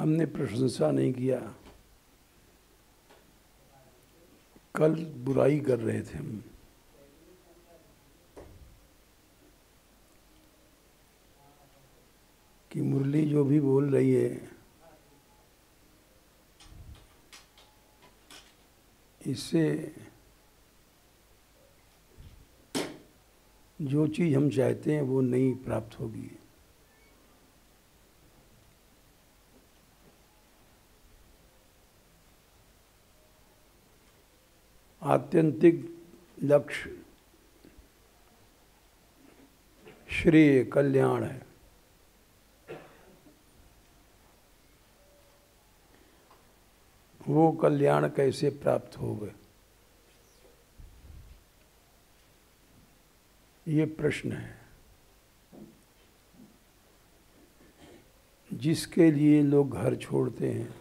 हमने प्रशंसा नहीं किया, कल बुराई कर रहे थे हम। कि मुरली जो भी बोल रही है इससे जो चीज़ हम चाहते हैं वो नहीं प्राप्त होगी। आत्यंतिक लक्ष्य श्रेय कल्याण है। वो कल्याण कैसे प्राप्त होगा, ये प्रश्न है। जिसके लिए लोग घर छोड़ते हैं,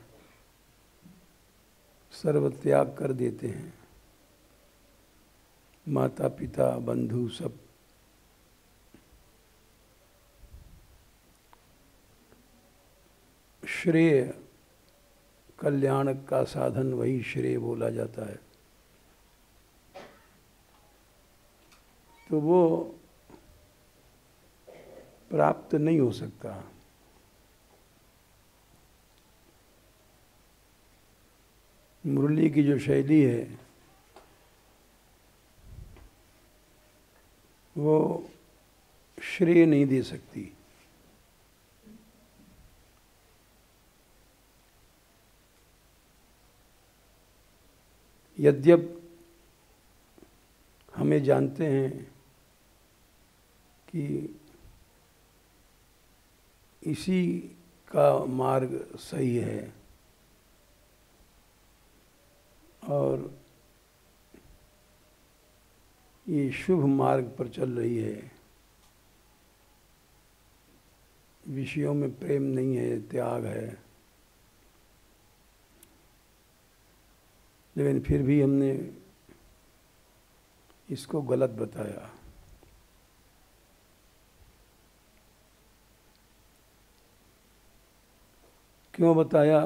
सर्व त्याग कर देते हैं, माता पिता बंधु सब, श्रेय कल्याण का साधन वही श्रेय बोला जाता है। तो वो प्राप्त नहीं हो सकता। मुरली की जो शैली है वो श्रेय नहीं दे सकती। यद्यप हमें जानते हैं कि इसी का मार्ग सही है और ये शुभ मार्ग पर चल रही है, विषयों में प्रेम नहीं है, त्याग है, लेकिन फिर भी हमने इसको गलत बताया। क्यों बताया,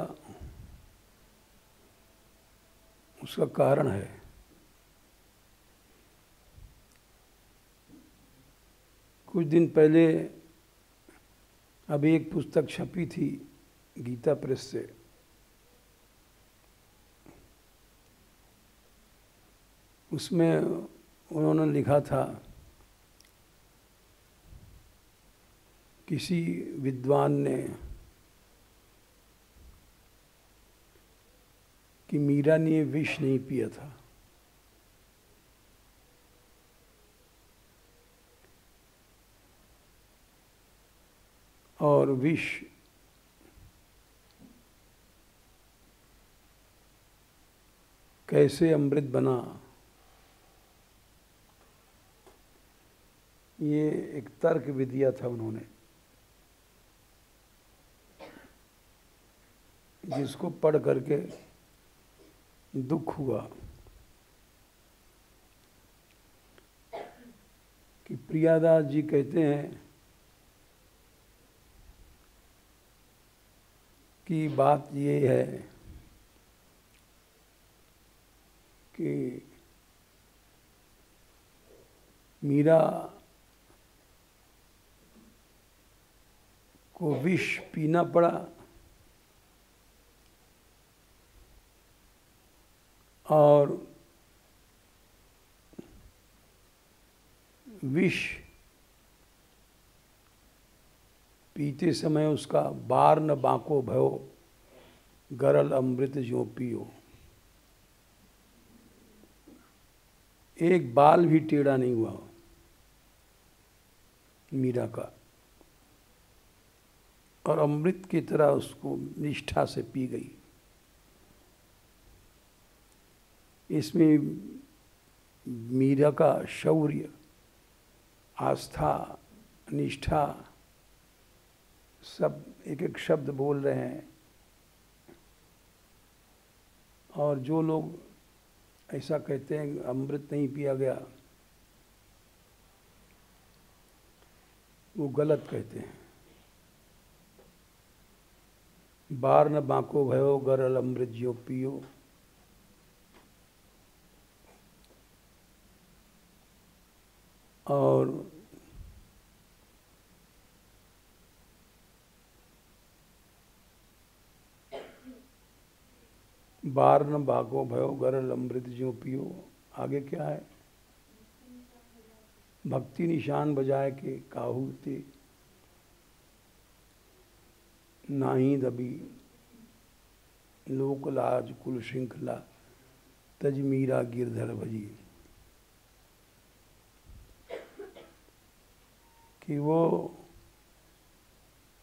उसका कारण है। कुछ दिन पहले अभी एक पुस्तक छपी थी गीता प्रेस से, उसमें उन्होंने लिखा था किसी विद्वान ने कि मीरा ने विष नहीं पिया था। और विष कैसे अमृत बना, ये एक तर्क भी दिया था उन्होंने, जिसको पढ़ करके दुख हुआ कि प्रियादास जी कहते हैं कि बात ये है कि मीरा को विष पीना पड़ा और विष पीते समय उसका बार न बांको भयो, गरल अमृत जो पियो। एक बाल भी टेढ़ा नहीं हुआ मीरा का, और अमृत की तरह उसको निष्ठा से पी गई। इसमें मीरा का शौर्य, आस्था, निष्ठा सब एक एक शब्द बोल रहे हैं। और जो लोग ऐसा कहते हैं अमृत नहीं पिया गया, वो गलत कहते हैं। बार न बांको भयो गरल अमृत ज्यों पियो। और बार न बांको भयो गरल अमृत ज्यों पियो। आगे क्या है? भक्ति निशान बजाए के काहू ते नाही दबी लोक लाज कुल श्रृंखला तज मीरा गिरधर भजी। कि वो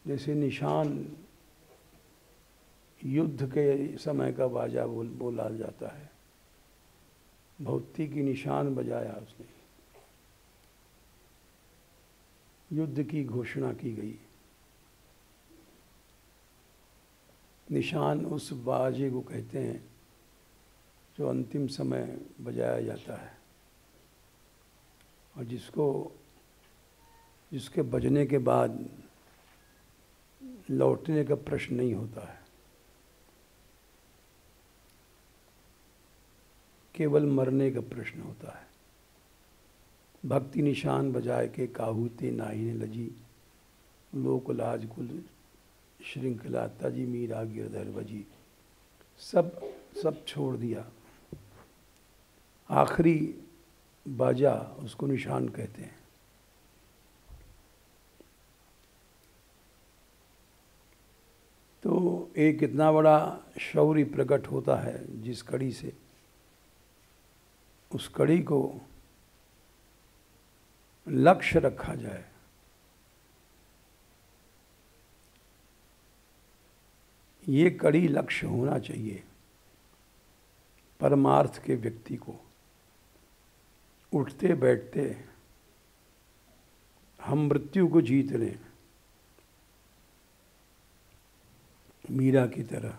जैसे निशान युद्ध के समय का बाजा बोला जाता है, भक्ति की निशान बजाया उसने, युद्ध की घोषणा की गई। निशान उस बाजे को कहते हैं जो अंतिम समय बजाया जाता है और जिसके बजने के बाद लौटने का प्रश्न नहीं होता है, केवल मरने का प्रश्न होता है। भक्ति निशान बजाए के काहू ते नाही ने लजी लोक लाज कुल श्रृंखला तजी मीरा गिरधर भजी। सब छोड़ दिया। आखिरी बाजा उसको निशान कहते हैं। तो एक इतना बड़ा शौर्य प्रकट होता है जिस कड़ी से, उस कड़ी को लक्ष्य रखा जाए। ये कड़ी लक्ष्य होना चाहिए परमार्थ के व्यक्ति को। उठते बैठते हम मृत्यु को जीत लें मीरा की तरह,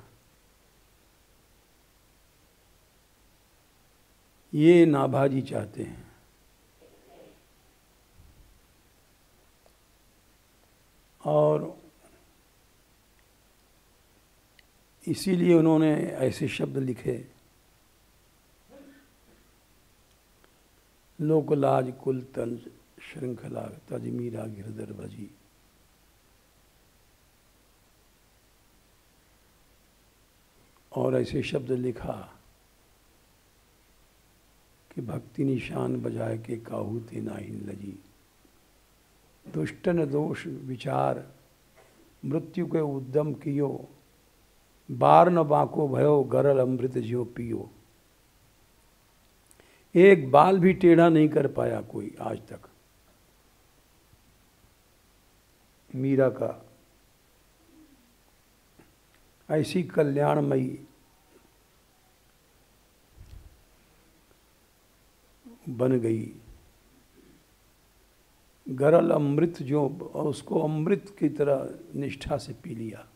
ये नाभाजी चाहते हैं। और इसीलिए उन्होंने ऐसे शब्द लिखे, लोक लाज कुल तंज श्रृंखला तज मीरा गिरधर भजी। और ऐसे शब्द लिखा कि भक्ति निशान बजाए के काहू ते नाही लजी। दुष्टन दोष विचार मृत्यु के उद्यम कियो बार न बांको भयो गरल अमृत ज्यों पियो। एक बाल भी टेढ़ा नहीं कर पाया कोई आज तक मीरा का। ऐसी कल्याणमयी बन गई। गरल अमृत जो, उसको अमृत की तरह निष्ठा से पी लिया।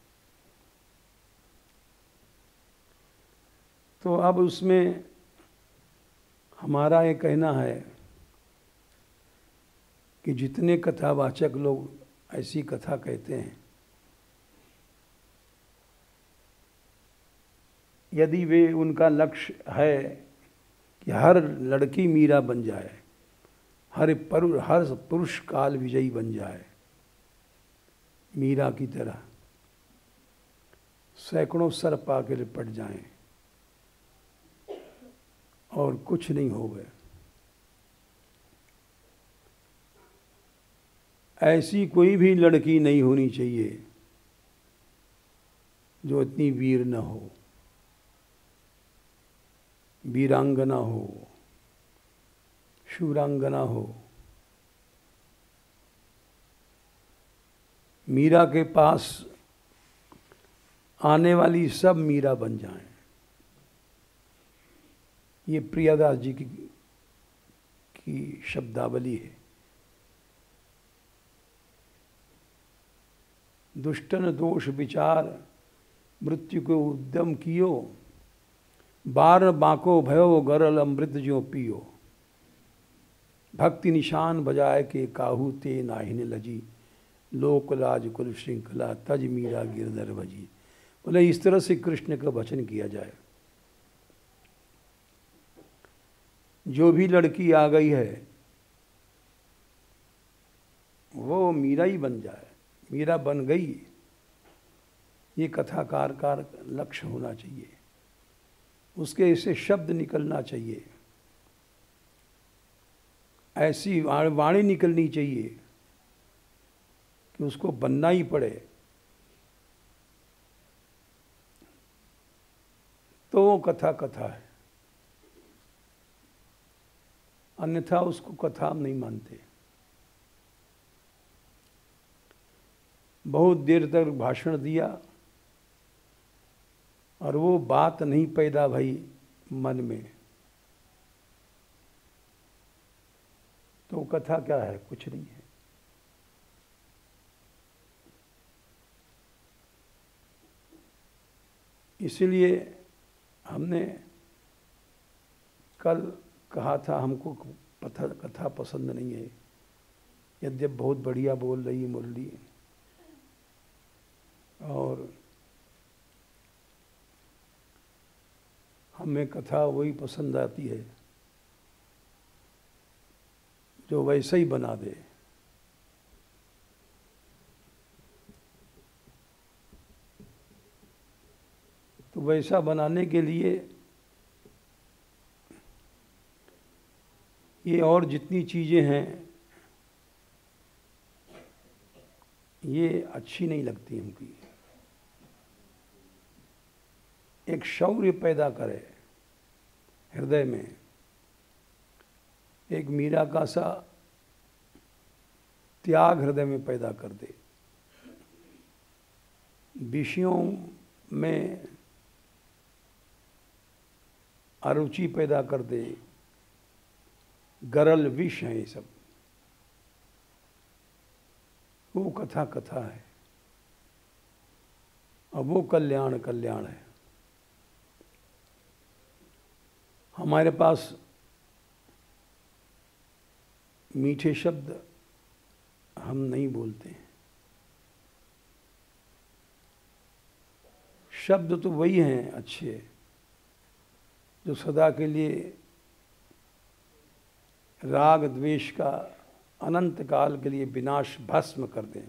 तो अब उसमें हमारा ये कहना है कि जितने कथावाचक लोग ऐसी कथा कहते हैं, यदि वे, उनका लक्ष्य है कि हर लड़की मीरा बन जाए, हर पुरुष काल विजयी बन जाए मीरा की तरह, सैकड़ों सर पाके लिपट जाएं और कुछ नहीं हो गए, ऐसी कोई भी लड़की नहीं होनी चाहिए जो इतनी वीर न हो, वीरांगना हो, शूरांगना हो। मीरा के पास आने वाली सब मीरा बन जाएं। ये प्रियादास जी की शब्दावली है। दुष्टन दोष विचार मृत्यु को उद्यम कियो बार बांको भयो गरल अमृत ज्यों पियो। भक्ति निशान बजाए के काहू ते नाही ने लजी लोक लाज कुल श्रृंखला तज मीरा गिरधर भजी। बोले इस तरह से कृष्ण का भजन किया जाए। जो भी लड़की आ गई है वो मीरा ही बन जाए, मीरा बन गई, ये कथाकार का लक्ष्य होना चाहिए। उसके ऐसे शब्द निकलना चाहिए, ऐसी वाणी निकलनी चाहिए कि उसको बनना ही पड़े, तो वो कथा कथा है। अन्यथा उसको कथा हम नहीं मानते। बहुत देर तक भाषण दिया और वो बात नहीं पैदा भई मन में, तो कथा क्या है? कुछ नहीं है। इसलिए हमने कल कहा था हमको कथा पसंद नहीं है, यद्यप बहुत बढ़िया बोल रही है मुरली, और हमें कथा वही पसंद आती है जो वैसा ही बना दे। तो वैसा बनाने के लिए ये और जितनी चीज़ें हैं ये अच्छी नहीं लगती हमको। एक शौर्य पैदा करे हृदय में, एक मीरा का सा त्याग हृदय में पैदा कर दे, विषयों में अरुचि पैदा कर दे। गरल विष है ये सब, वो कथा कथा है, अब वो कल्याण कल्याण है। हमारे पास मीठे शब्द हम नहीं बोलते हैं। शब्द तो वही हैं अच्छे जो सदा के लिए राग द्वेष का अनंत काल के लिए विनाश भस्म कर दें।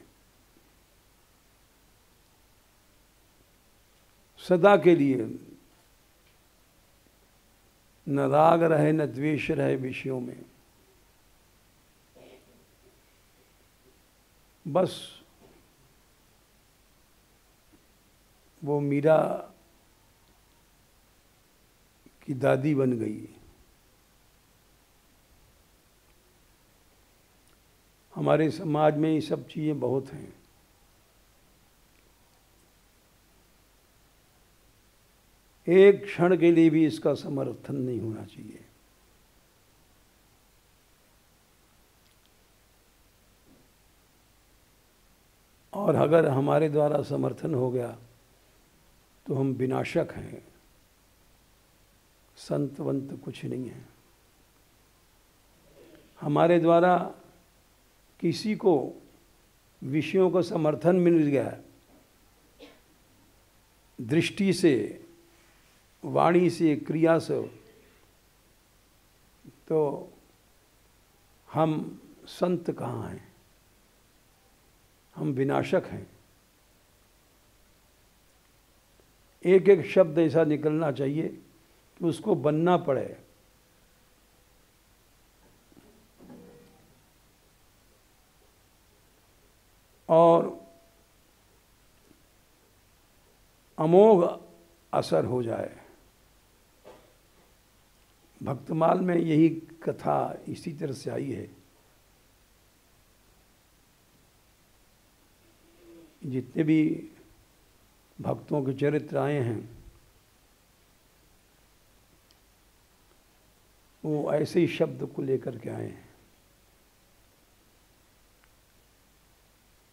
सदा के लिए न राग रहे न द्वेष रहे विषयों में, बस वो मीरा की दादी बन गई। हमारे समाज में ये सब चीज़ें बहुत हैं। एक क्षण के लिए भी इसका समर्थन नहीं होना चाहिए। और अगर हमारे द्वारा समर्थन हो गया तो हम विनाशक हैं, संतवंत कुछ नहीं है। हमारे द्वारा किसी को विषयों का समर्थन मिल गया, दृष्टि से, वाणी से, क्रिया से, तो हम संत कहाँ हैं? हम विनाशक हैं। एक एक शब्द ऐसा निकलना चाहिए कि उसको बनना पड़े। और अमोघ असर हो जाए। भक्तमाल में यही कथा इसी तरह से आई है। जितने भी भक्तों के चरित्र आए हैं वो ऐसे ही शब्द को लेकर के आए हैं।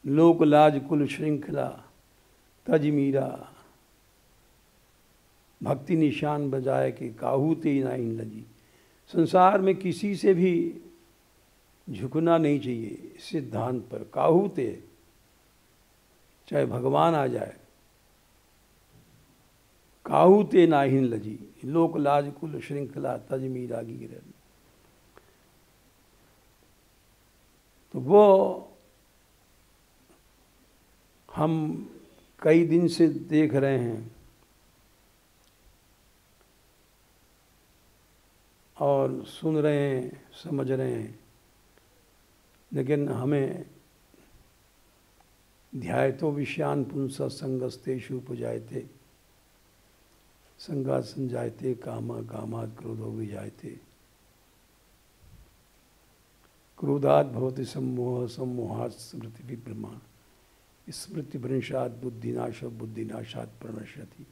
लोक लाज कुल श्रृंखला तज मीरा, भक्ति निशान बजाए के काहू ते नाइन लजी। संसार में किसी से भी झुकना नहीं चाहिए सिद्धांत पर। काहू ते, चाहे भगवान आ जाए, काहू ते नाहिन लजी, लोक लाज कुल श्रृंखला तज मीरागी गिरल। तो वो हम कई दिन से देख रहे हैं और सुन रहे हैं, समझ रहे हैं, लेकिन हमें ध्यायतो विषयान पुंसा संगस्तेषु उपजायते, संगात संजायते कामा, कामात् क्रोधो विजायते, क्रोधात् भवति सम्मोह, सम्मोहात् स्मृति विभ्रमा, स्मृति भ्रंशात् बुद्धिनाश, बुद्धिनाशात् प्रणश्यति।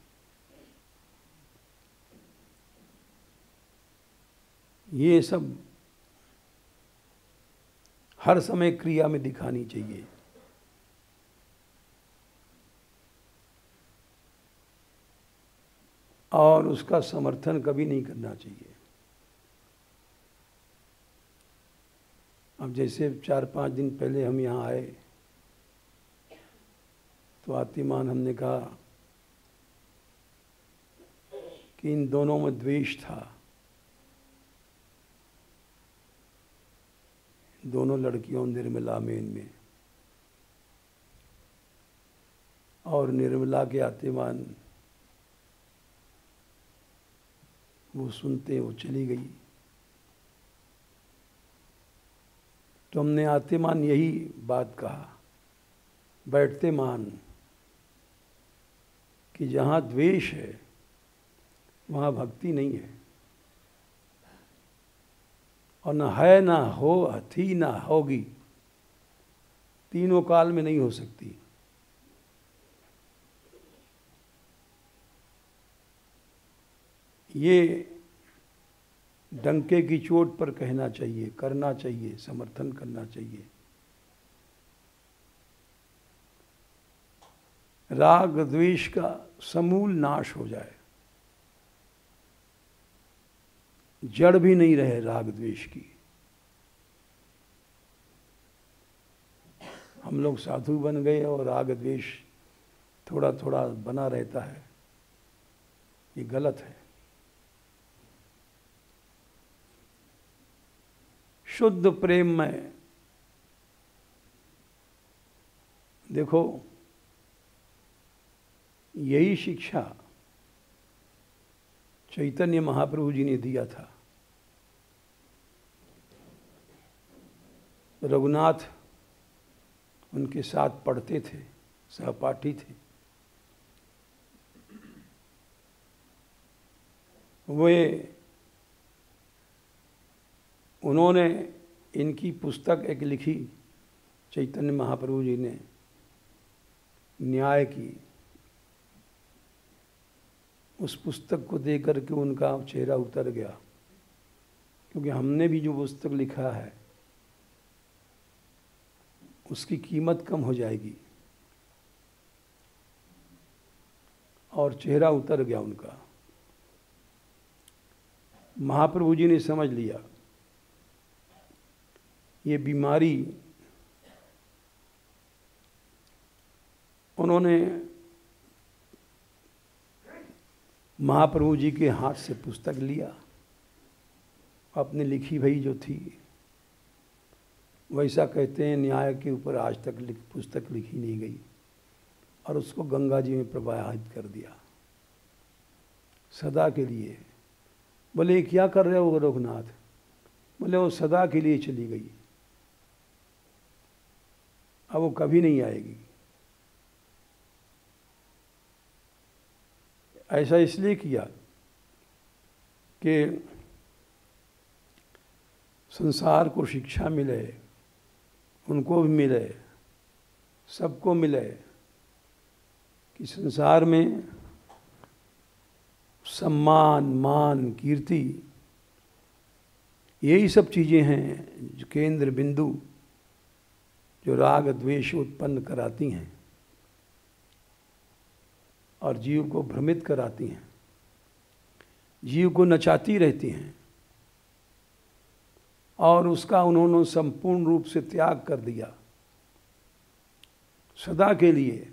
ये सब हर समय क्रिया में दिखानी चाहिए। और उसका समर्थन कभी नहीं करना चाहिए। अब जैसे 4-5 दिन पहले हम यहाँ आए तो आतिमान हमने कहा कि इन दोनों में द्वेष था, दोनों लड़कियों निर्मला में, इनमें, और निर्मला के आतिमान वो सुनते वो चली गई। तो हमने आतिमान यही बात कहा बैठते मान कि जहाँ द्वेष है वहाँ भक्ति नहीं है, और न है ना हो, थी ना होगी, तीनों काल में नहीं हो सकती। ये डंके की चोट पर कहना चाहिए, करना चाहिए, समर्थन करना चाहिए। राग द्वेष का समूल नाश हो जाए, जड़ भी नहीं रहे राग द्वेष की। हम लोग साधु बन गए और राग द्वेष थोड़ा थोड़ा बना रहता है, ये गलत है। शुद्ध प्रेम में देखो, यही शिक्षा चैतन्य महाप्रभु जी ने दिया था। रघुनाथ उनके साथ पढ़ते थे, सहपाठी थे। उन्होंने इनकी पुस्तक एक लिखी, चैतन्य महाप्रभु जी ने, न्याय की। उस पुस्तक को देख करके उनका चेहरा उतर गया, क्योंकि हमने भी जो पुस्तक लिखा है उसकी कीमत कम हो जाएगी, और चेहरा उतर गया उनका। महाप्रभु जी ने समझ लिया ये बीमारी, उन्होंने महाप्रभु जी के हाथ से पुस्तक लिया, अपने लिखी भई जो थी, वैसा कहते हैं न्याय के ऊपर आज तक पुस्तक लिखी नहीं गई, और उसको गंगा जी में प्रवाहित कर दिया सदा के लिए। बोले क्या कर रहे हो रघुनाथ? बोले वो सदा के लिए चली गई, अब वो कभी नहीं आएगी। ऐसा इसलिए किया कि संसार को शिक्षा मिले, उनको भी मिले, सबको मिले, कि संसार में सम्मान, मान, कीर्ति, यही सब चीज़ें हैं जो केंद्र बिंदु, जो राग द्वेष उत्पन्न कराती हैं और जीव को भ्रमित कराती हैं, जीव को नचाती रहती हैं, और उसका उन्होंने संपूर्ण रूप से त्याग कर दिया सदा के लिए।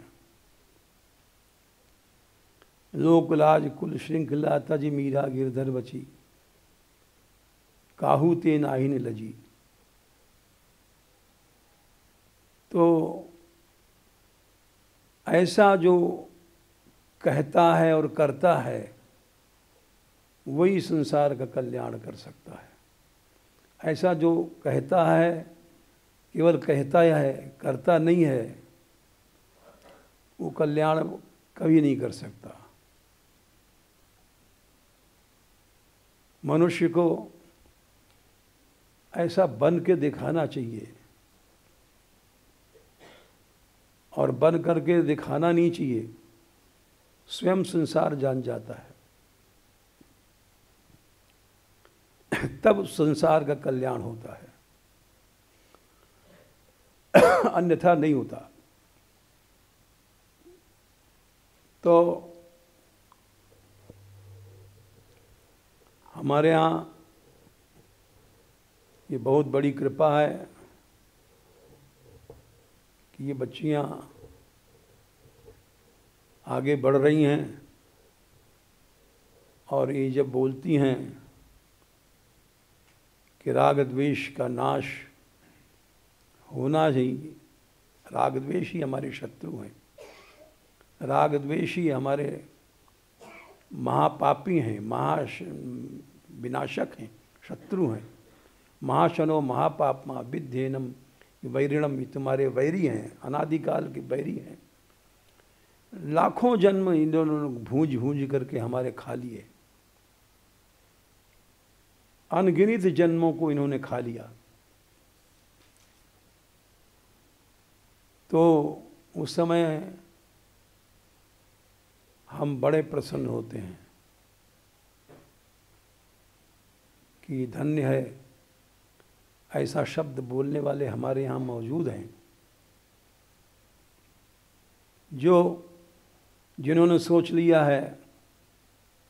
लोकलाज कुल श्रृंखला तज मीरा गिरधर बची, काहू ते नाहिन लजी। तो ऐसा जो कहता है और करता है वही संसार का कल्याण कर सकता है। ऐसा जो कहता है केवल कहता है, करता नहीं है, वो कल्याण कभी नहीं कर सकता। मनुष्य को ऐसा बन के दिखाना चाहिए और बन करके दिखाना नहीं चाहिए। स्वयं संसार जान जाता है, तब संसार का कल्याण होता है, अन्यथा नहीं होता। तो हमारे यहाँ ये बहुत बड़ी कृपा है कि ये बच्चियाँ आगे बढ़ रही हैं और ये जब बोलती हैं कि राग द्वेष का नाश होना चाहिए। राग द्वेष ही हमारे शत्रु हैं, राग द्वेष ही हमारे महापापी हैं, विनाशक हैं, शत्रु हैं। महाशनो महापापमा विध्येनम वैरिणम, ये तुम्हारे वैरी हैं, अनादिकाल के वैरी हैं। लाखों जन्म इन दोनों ने भूंज भूंज करके हमारे खा लिए, अनगिनत जन्मों को इन्होंने खा लिया। तो उस समय हम बड़े प्रसन्न होते हैं कि धन्य है ऐसा शब्द बोलने वाले हमारे यहाँ मौजूद हैं, जिन्होंने सोच लिया है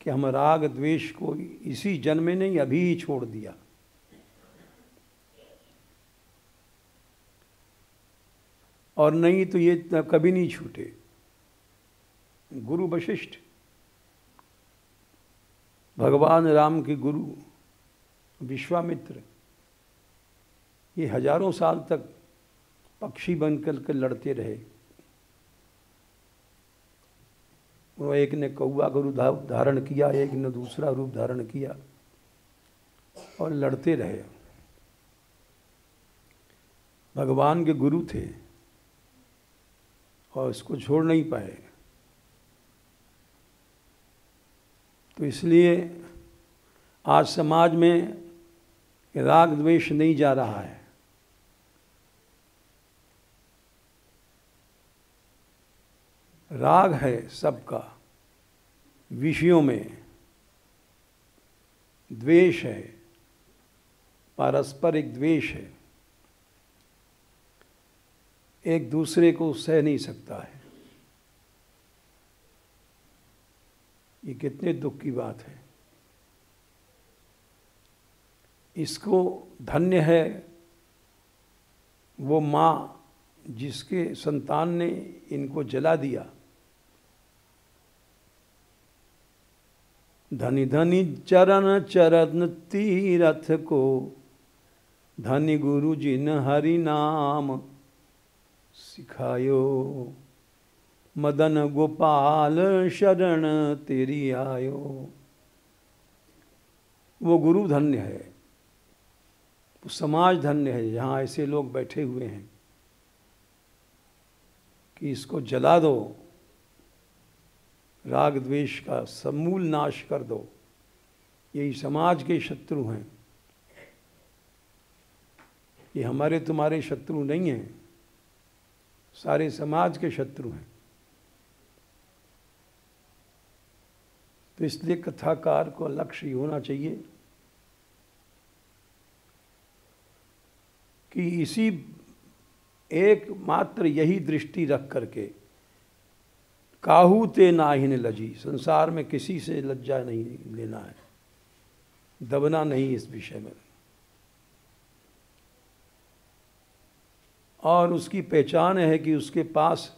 कि हम राग द्वेष को इसी जन्म में नहीं अभी ही छोड़ दिया। और नहीं तो ये कभी नहीं छूटे। गुरु वशिष्ठ भगवान राम के गुरु विश्वामित्र, ये हजारों साल तक पक्षी बनकर के लड़ते रहे। वो एक ने कौवा का रूप धारण किया, एक ने दूसरा रूप धारण किया और लड़ते रहे। भगवान के गुरु थे और इसको छोड़ नहीं पाए। तो इसलिए आज समाज में राग द्वेष नहीं जा रहा है। राग है सबका विषयों में, द्वेष है, पारस्परिक द्वेष है, एक दूसरे को सह नहीं सकता है। ये कितने दुख की बात है। इसको धन्य है वो माँ जिसके संतान ने इनको जला दिया। धनी धनी चरण चरण तीरथ को, धनी गुरु जिन हरि नाम सिखायो। मदन गोपाल शरण तेरी आयो। वो गुरु धन्य है, वो समाज धन्य है जहाँ ऐसे लोग बैठे हुए हैं कि इसको जला दो, राग द्वेष का समूल नाश कर दो। यही समाज के शत्रु हैं, ये हमारे तुम्हारे शत्रु नहीं हैं, सारे समाज के शत्रु हैं। तो इसलिए कथाकार को लक्ष्य होना चाहिए कि इसी एकमात्र यही दृष्टि रख करके काहू ते नाहिन लजी, संसार में किसी से लज्जा नहीं लेना है, दबना नहीं इस विषय में। और उसकी पहचान है कि उसके पास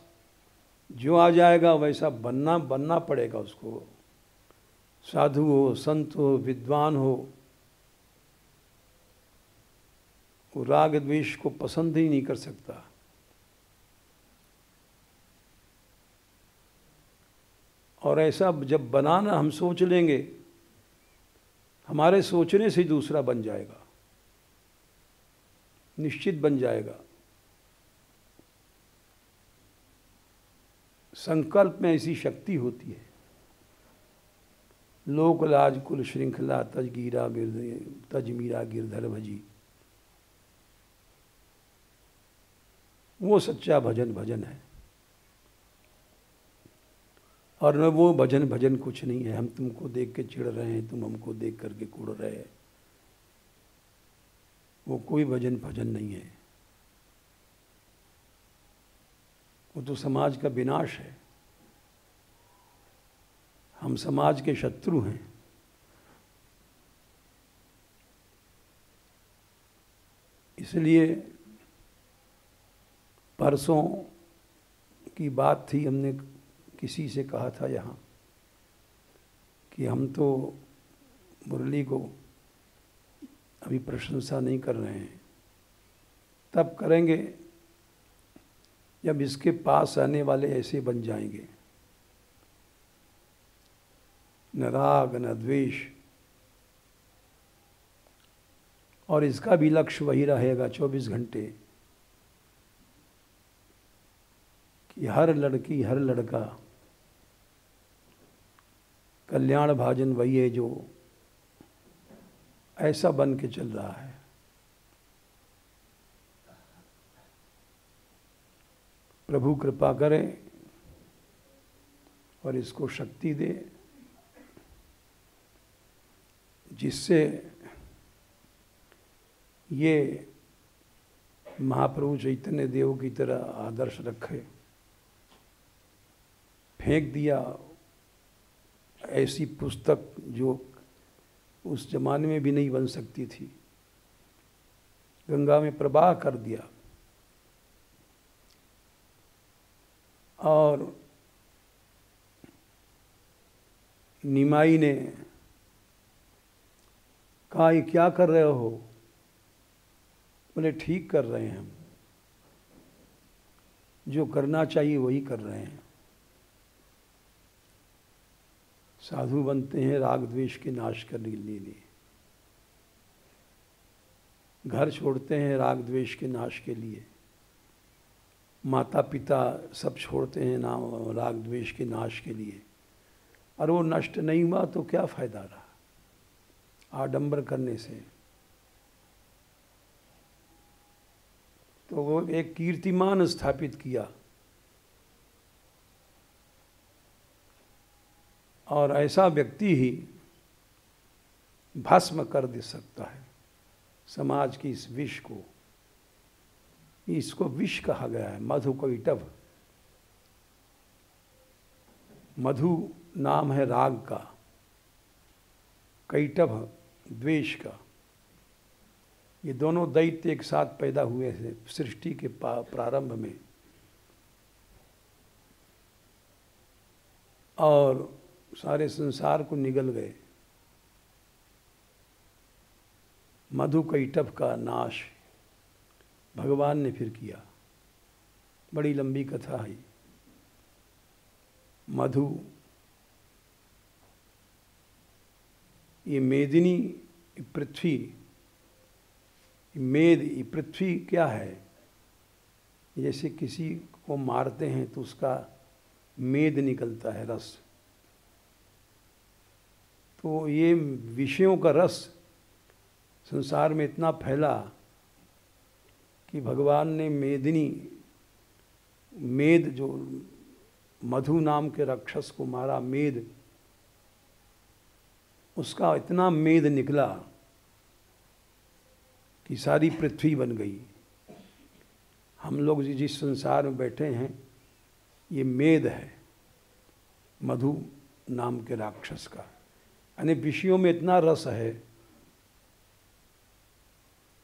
जो आ जाएगा वैसा बनना पड़ेगा उसको। साधु हो, संत हो, विद्वान हो, वो राग द्वेष को पसंद ही नहीं कर सकता। और ऐसा जब बनाना हम सोच लेंगे, हमारे सोचने से दूसरा बन जाएगा, निश्चित बन जाएगा। संकल्प में ऐसी शक्ति होती है। लोक लाज कुल श्रृंखला तज मीरा गिरधर भजी, वो सच्चा भजन है। और न वो भजन कुछ नहीं है, हम तुमको देख के चिढ़ रहे हैं, तुम हमको देख करके कुड़ रहे हैं, वो कोई भजन नहीं है। वो तो समाज का विनाश है। हम समाज के शत्रु हैं। इसलिए परसों की बात थी, हमने किसी से कहा था यहाँ कि हम तो मुरली को अभी प्रशंसा नहीं कर रहे हैं, तब करेंगे जब इसके पास आने वाले ऐसे बन जाएंगे, न राग न द्वेष। और इसका भी लक्ष्य वही रहेगा 24 घंटे कि हर लड़की हर लड़का कल्याण भाजन वही है जो ऐसा बन के चल रहा है। प्रभु कृपा करे और इसको शक्ति दे, जिससे ये महाप्रभु चैतन्य देव की तरह आदर्श रखे। फेंक दिया ऐसी पुस्तक जो उस जमाने में भी नहीं बन सकती थी, गंगा में प्रवाह कर दिया। और निमाई ने कहा, ये क्या कर रहे हो? बोले ठीक कर रहे हैं, हम जो करना चाहिए वही कर रहे हैं। साधु बनते हैं राग द्वेष के नाश करने के लिए, घर छोड़ते हैं राग द्वेष के नाश के लिए, माता पिता सब छोड़ते हैं नाम राग द्वेष के नाश के लिए। और वो नष्ट नहीं हुआ तो क्या फायदा रहा आडंबर करने से। तो वो एक कीर्तिमान स्थापित किया। और ऐसा व्यक्ति ही भस्म कर दे सकता है समाज की इस विष को। इसको विष कहा गया है, मधु कैटभ। मधु नाम है राग का, कैटभ द्वेष का। ये दोनों दैत्य एक साथ पैदा हुए थे सृष्टि के प्रारंभ में। और सारे संसार को निगल गए। मधु कैटभ का नाश भगवान ने फिर किया। बड़ी लंबी कथा है। मधु, ये मेदिनी पृथ्वी, मेद, ये पृथ्वी क्या है? जैसे किसी को मारते हैं तो उसका मेद निकलता है, रस। तो ये विषयों का रस संसार में इतना फैला कि भगवान ने मेदिनी, मेद जो मधु नाम के राक्षस को मारा, मेद, उसका इतना मेद निकला कि सारी पृथ्वी बन गई। हम लोग जिस संसार में बैठे हैं ये मेद है मधु नाम के राक्षस का। यानी विषयों में इतना रस है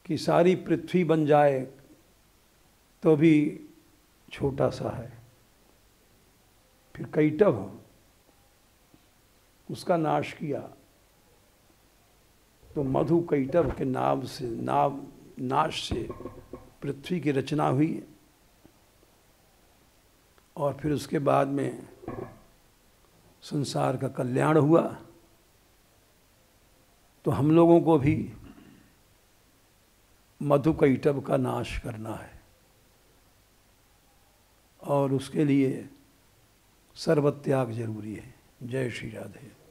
कि सारी पृथ्वी बन जाए तो भी छोटा सा है। फिर कैटभ उसका नाश किया, तो मधु कैटभ के नाश से पृथ्वी की रचना हुई। और फिर उसके बाद में संसार का कल्याण हुआ। तो हम लोगों को भी मधु कैटभ का नाश करना है, और उसके लिए सर्वत्याग जरूरी है। जय श्री राधे।